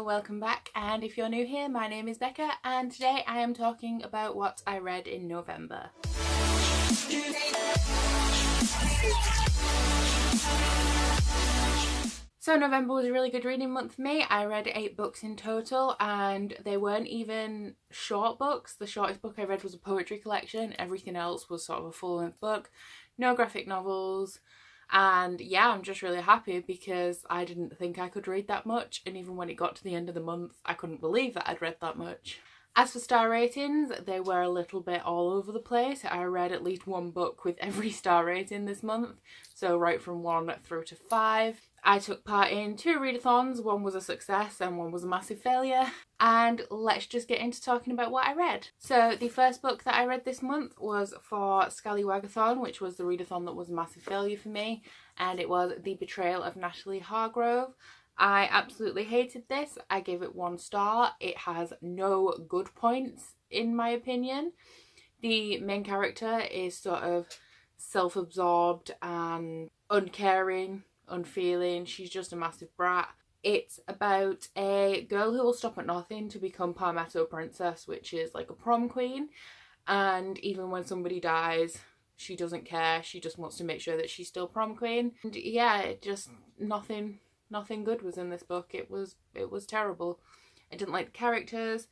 welcome back, and if you're new here, my name is Becca and today I am talking about what I read in November. So November was a really good reading month for me. I read 8 books in total and they weren't even short books. The shortest book I read was a poetry collection. Everything else was sort of a full-length book. No graphic novels. And yeah, I'm just really happy because I didn't think I could read that much, and even when it got to the end of the month I couldn't believe that I'd read that much. As for star ratings, they were a little bit all over the place. I read at least one book with every star rating this month, so right from 1 through to 5. I took part in 2 readathons, one was a success and one was a massive failure. And let's just get into talking about what I read. So the first book that I read this month was for Scallywagathon, which was the readathon that was a massive failure for me, and it was The Betrayal of Natalie Hargrove. I absolutely hated this. I gave it 1 star. It has no good points in my opinion. The main character is sort of self-absorbed and uncaring, unfeeling. She's just a massive brat. It's about a girl who will stop at nothing to become Palmetto Princess, which is like a prom queen, and even when somebody dies she doesn't care. She just wants to make sure that she's still prom queen. And yeah, it just nothing good was in this book. It was terrible. I didn't like the characters.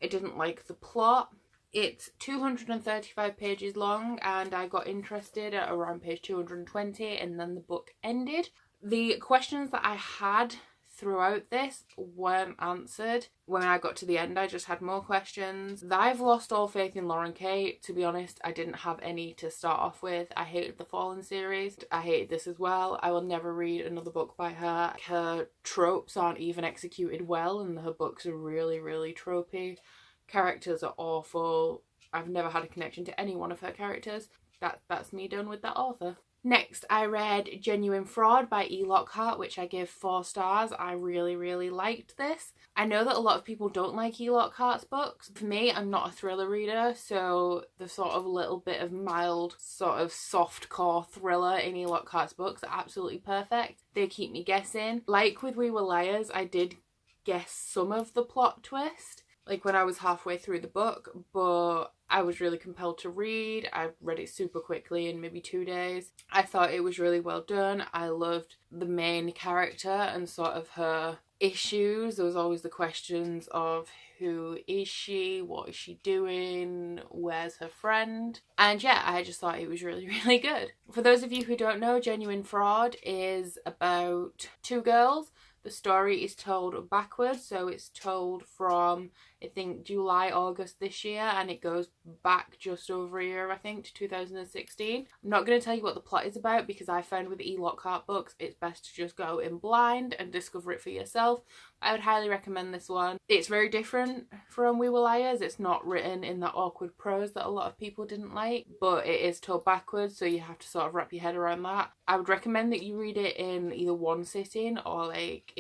I didn't like the plot. It's 235 pages long and I got interested at around page 220 and then the book ended. The questions that I had throughout this weren't answered. When I got to the end I just had more questions. I've lost all faith in Lauren Kay. To be honest, I didn't have any to start off with. I hated the Fallen series. I hated this as well. I will never read another book by her. Her tropes aren't even executed well and her books are really tropey. Characters are awful. I've never had a connection to any one of her characters. That's me done with that author. Next, I read Genuine Fraud by E. Lockhart, which I give 4 stars. I really liked this. I know that a lot of people don't like E. Lockhart's books. For me, I'm not a thriller reader, so the sort of little bit of mild, sort of soft core thriller in E. Lockhart's books are absolutely perfect. They keep me guessing. Like with We Were Liars, I did guess some of the plot twist, like when I was halfway through the book, but I was really compelled to read. I read it super quickly in maybe 2 days. I thought it was really well done. I loved the main character and sort of her issues. There was always the questions of who is she, what is she doing, where's her friend, and yeah, I just thought it was really good. For those of you who don't know, Genuine Fraud is about 2 girls. The story is told backwards, so it's told from, I think, July, August this year, and it goes back just over a year, I think, to 2016. I'm not going to tell you what the plot is about because I found with E. Lockhart books, it's best to just go in blind and discover it for yourself. I would highly recommend this one. It's very different from We Were Liars. It's not written in that awkward prose that a lot of people didn't like, but it is told backwards, so you have to sort of wrap your head around that. I would recommend that you read it in either one sitting or like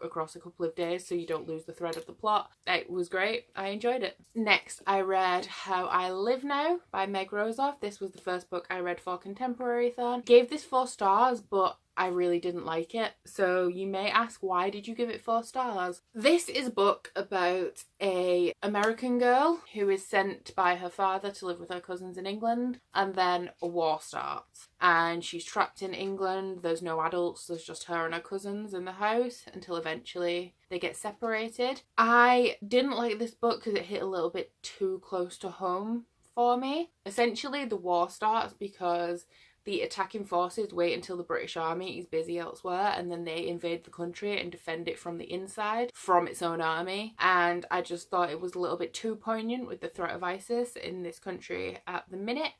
across a couple of days so you don't lose the thread of the plot. It was great. I enjoyed it. Next, I read How I Live Now by Meg Rosoff. This was the first book I read for Contemporary-thon. Gave this 4 stars, but I really didn't like it. So you may ask, why did you give it 4 stars? This is a book about an American girl who is sent by her father to live with her cousins in England, and then a war starts and she's trapped in England. There's no adults, there's just her and her cousins in the house until eventually they get separated. I didn't like this book because it hit a little bit too close to home for me. Essentially the war starts because the attacking forces wait until the British Army is busy elsewhere and then they invade the country and defend it from the inside from its own army. And I just thought it was a little bit too poignant with the threat of ISIS in this country at the minute.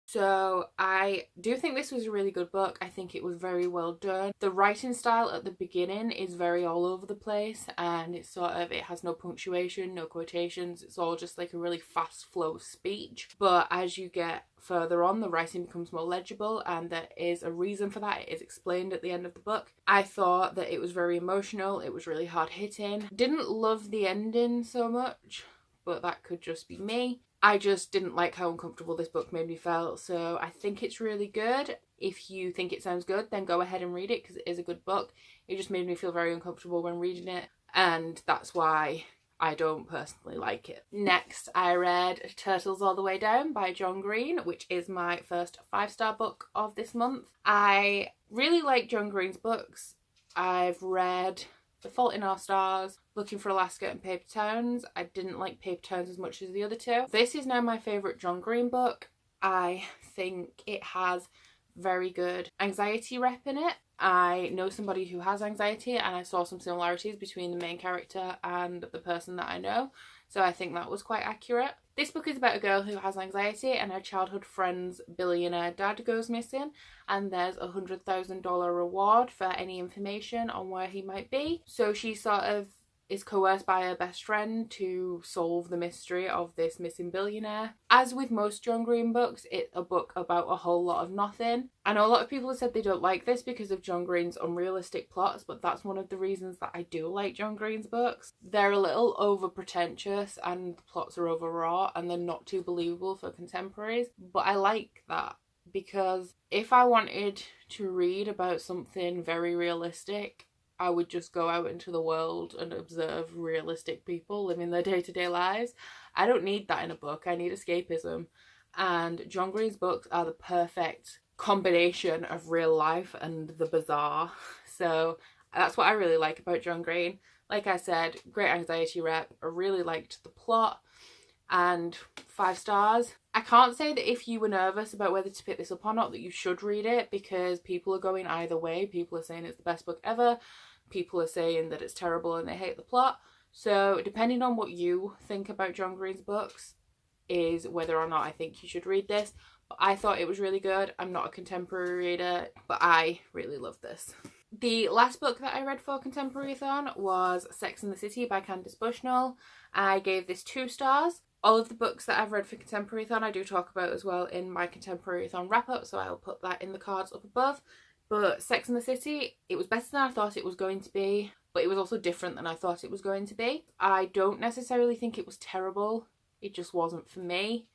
So I do think this was a really good book. I think it was very well done. The writing style at the beginning is very all over the place and it's sort of, it has no punctuation, no quotations. It's all just like a really fast flow speech. But as you get further on, the writing becomes more legible and there is a reason for that. It is explained at the end of the book. I thought that it was very emotional. It was really hard hitting. Didn't love the ending so much, but that could just be me. I just didn't like how uncomfortable this book made me feel, so I think it's really good. If you think it sounds good, then go ahead and read it, because it is a good book. It just made me feel very uncomfortable when reading it, and that's why I don't personally like it. Next, I read Turtles All the Way Down by John Green, which is my first 5-star book of this month. I really like John Green's books. I've read The Fault in Our Stars, Looking for Alaska, and Paper Towns. I didn't like Paper Towns as much as the other two. This is now my favourite John Green book. I think it has very good anxiety rep in it. I know somebody who has anxiety, and I saw some similarities between the main character and the person that I know, so I think that was quite accurate. This book is about a girl who has anxiety, and her childhood friend's billionaire dad goes missing, and there's a $100,000 reward for any information on where he might be. So she sort of is coerced by her best friend to solve the mystery of this missing billionaire. As with most John Green books, it's a book about a whole lot of nothing. I know a lot of people have said they don't like this because of John Green's unrealistic plots, but that's one of the reasons that I do like John Green's books. They're a little over pretentious, and the plots are overwrought, and they're not too believable for contemporaries, but I like that, because if I wanted to read about something very realistic, I would just go out into the world and observe realistic people living their day-to-day lives. I don't need that in a book. I need escapism. And John Green's books are the perfect combination of real life and the bizarre. So that's what I really like about John Green. Like I said, great anxiety rep. I really liked the plot. And 5 stars. I can't say that if you were nervous about whether to pick this up or not that you should read it, because people are going either way. People are saying it's the best book ever. People are saying that it's terrible and they hate the plot. So depending on what you think about John Green's books is whether or not I think you should read this. But I thought it was really good. I'm not a contemporary reader, but I really love this. The last book that I read for Contemporary-thon was Sex and the City by Candice Bushnell. I gave this 2 stars. All of the books that I've read for Contemporary-thon I do talk about as well in my Contemporary-thon wrap-up, so I'll put that in the cards up above. But Sex and the City, it was better than I thought it was going to be, but it was also different than I thought it was going to be. I don't necessarily think it was terrible. It just wasn't for me.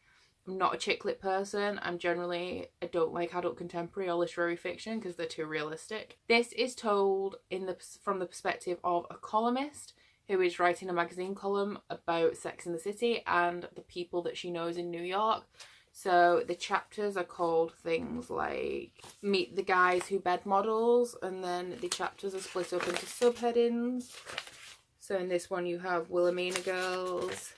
I'm not a chick lit person. I don't like adult contemporary or literary fiction because they're too realistic. This is told from the perspective of a columnist who is writing a magazine column about Sex and the City and the people that she knows in New York. So the chapters are called things like Meet the Guys Who Bed Models, and then the chapters are split up into subheadings. So in this one you have Wilhelmina Girls,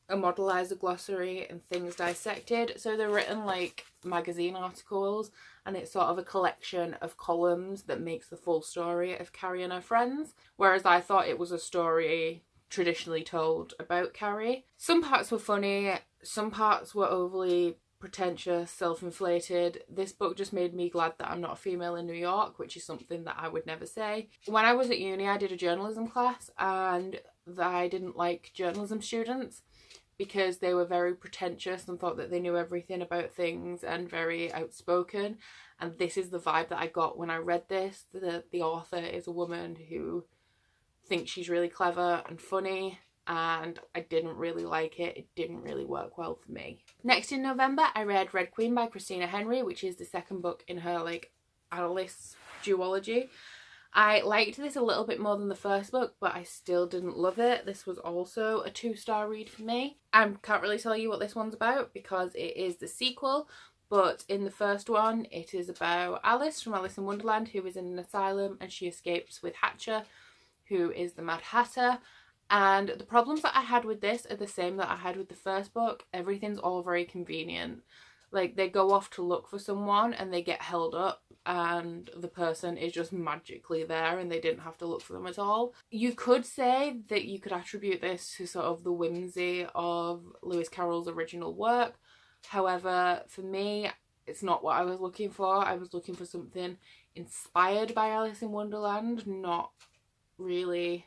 a modelizer glossary, and Things Dissected. So they're written like magazine articles, and it's sort of a collection of columns that makes the full story of Carrie and her friends. Whereas I thought it was a story traditionally told about Carrie. Some parts were funny, some parts were overly pretentious, self-inflated. This book just made me glad that I'm not a female in New York, which is something that I would never say. When I was at uni, I did a journalism class, and I didn't like journalism students because they were very pretentious and thought that they knew everything about things and very outspoken. And this is the vibe that I got when I read this. The author is a woman who thinks she's really clever and funny, and I didn't really like it. It didn't really work well for me. Next in November, I read Red Queen by Christina Henry, which is the second book in her Alice duology. I liked this a little bit more than the first book, but I still didn't love it. This was also a 2-star read for me. I can't really tell you what this one's about because it is the sequel, but in the first one, it is about Alice from Alice in Wonderland, who is in an asylum, and she escapes with Hatcher, who is the Mad Hatter. And the problems that I had with this are the same that I had with the first book. Everything's all very convenient. Like, they go off to look for someone and they get held up, and the person is just magically there and they didn't have to look for them at all. You could say that you could attribute this to sort of the whimsy of Lewis Carroll's original work. However, for me, it's not what I was looking for. I was looking for something inspired by Alice in Wonderland, not really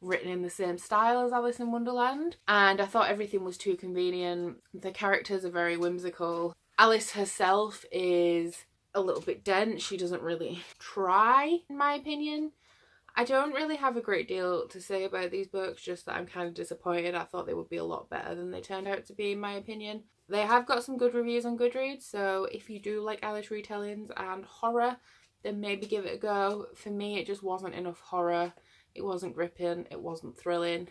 written in the same style as Alice in Wonderland. And I thought everything was too convenient. The characters are very whimsical. Alice herself is a little bit dense. She doesn't really try, in my opinion. I don't really have a great deal to say about these books, just that I'm kind of disappointed. I thought they would be a lot better than they turned out to be, in my opinion. They have got some good reviews on Goodreads, so if you do like Irish retellings and horror, then maybe give it a go. For me, it just wasn't enough horror. It wasn't gripping, it wasn't thrilling,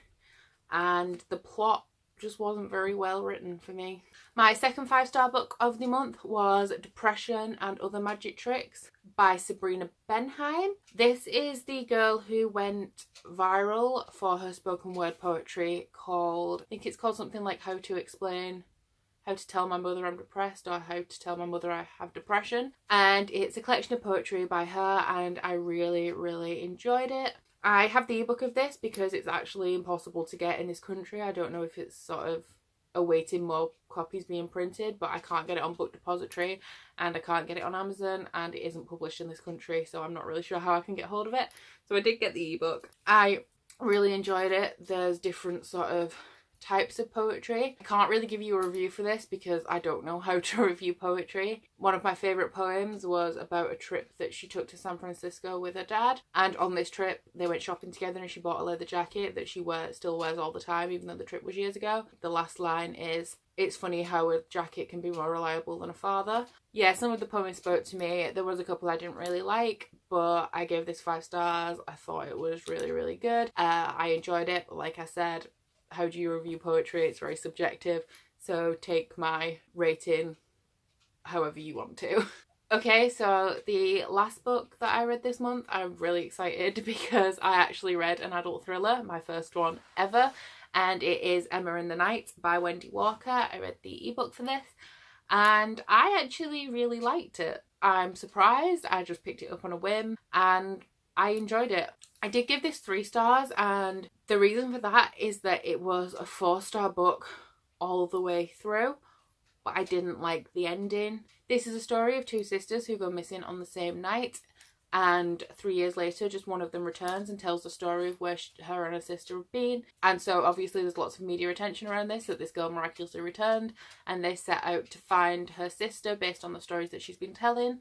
and the plot just wasn't very well written for me. My second 5-star book of the month was Depression and Other Magic Tricks by Sabrina Benheim. This is the girl who went viral for her spoken word poetry called, I think it's called something like How to Tell My Mother I'm Depressed, or How to Tell My Mother I Have Depression. And it's a collection of poetry by her, and I really, really enjoyed it. I have the ebook of this because it's actually impossible to get in this country. I don't know if it's sort of awaiting more copies being printed, but I can't get it on Book Depository and I can't get it on Amazon, and it isn't published in this country, so I'm not really sure how I can get hold of it. So I did get the ebook. I really enjoyed it. There's different sort of types of poetry. I can't really give you a review for this because I don't know how to review poetry. One of my favourite poems was about a trip that she took to San Francisco with her dad, and on this trip they went shopping together and she bought a leather jacket that she still wears all the time even though the trip was years ago. The last line is, "It's funny how a jacket can be more reliable than a father." Yeah, some of the poems spoke to me. There was a couple I didn't really like, but I gave this 5 stars. I thought it was really, really good. I enjoyed it, but like I said, how do you review poetry? It's very subjective, so take my rating however you want to. Okay, so the last book that I read this month, I'm really excited because I actually read an adult thriller, my first one ever, and it is Emma in the Night by Wendy Walker. I read the ebook for this and I actually really liked it. I'm surprised. I just picked it up on a whim and I enjoyed it. I did give this 3 stars, and the reason for that is that it was a 4-star book all the way through, but I didn't like the ending. This is a story of 2 sisters who go missing on the same night, and 3 years later just one of them returns and tells the story of where her and her sister have been. And so obviously there's lots of media attention around this, that this girl miraculously returned, and they set out to find her sister based on the stories that she's been telling.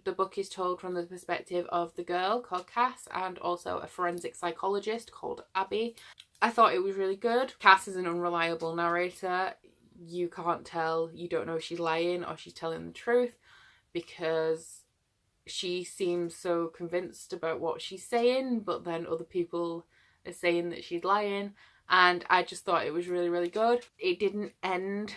The book is told from the perspective of the girl called Cass and also a forensic psychologist called Abby. I thought it was really good. Cass is an unreliable narrator. You can't tell, you don't know if she's lying or she's telling the truth because she seems so convinced about what she's saying, but then other people are saying that she's lying, and I just thought it was really, really good. It didn't end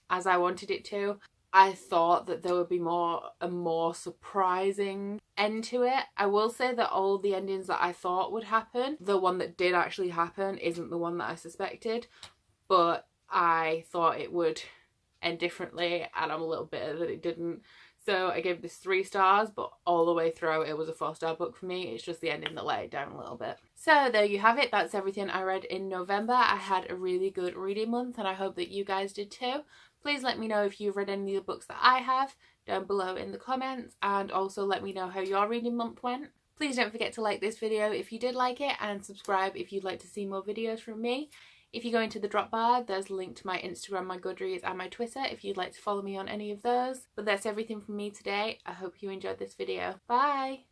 as I wanted it to. I thought that there would be a more surprising end to it. I will say that all the endings that I thought would happen, the one that did actually happen isn't the one that I suspected, but I thought it would end differently and I'm a little bitter that it didn't. So I gave this 3 stars, but all the way through it was a 4-star book for me. It's just the ending that let it down a little bit. So there you have it. That's everything I read in November. I had a really good reading month and I hope that you guys did too. Please let me know if you've read any of the books that I have down below in the comments, and also let me know how your reading month went. Please don't forget to like this video if you did like it, and subscribe if you'd like to see more videos from me. If you go into the drop bar, there's a link to my Instagram, my Goodreads and my Twitter if you'd like to follow me on any of those. But that's everything from me today. I hope you enjoyed this video. Bye!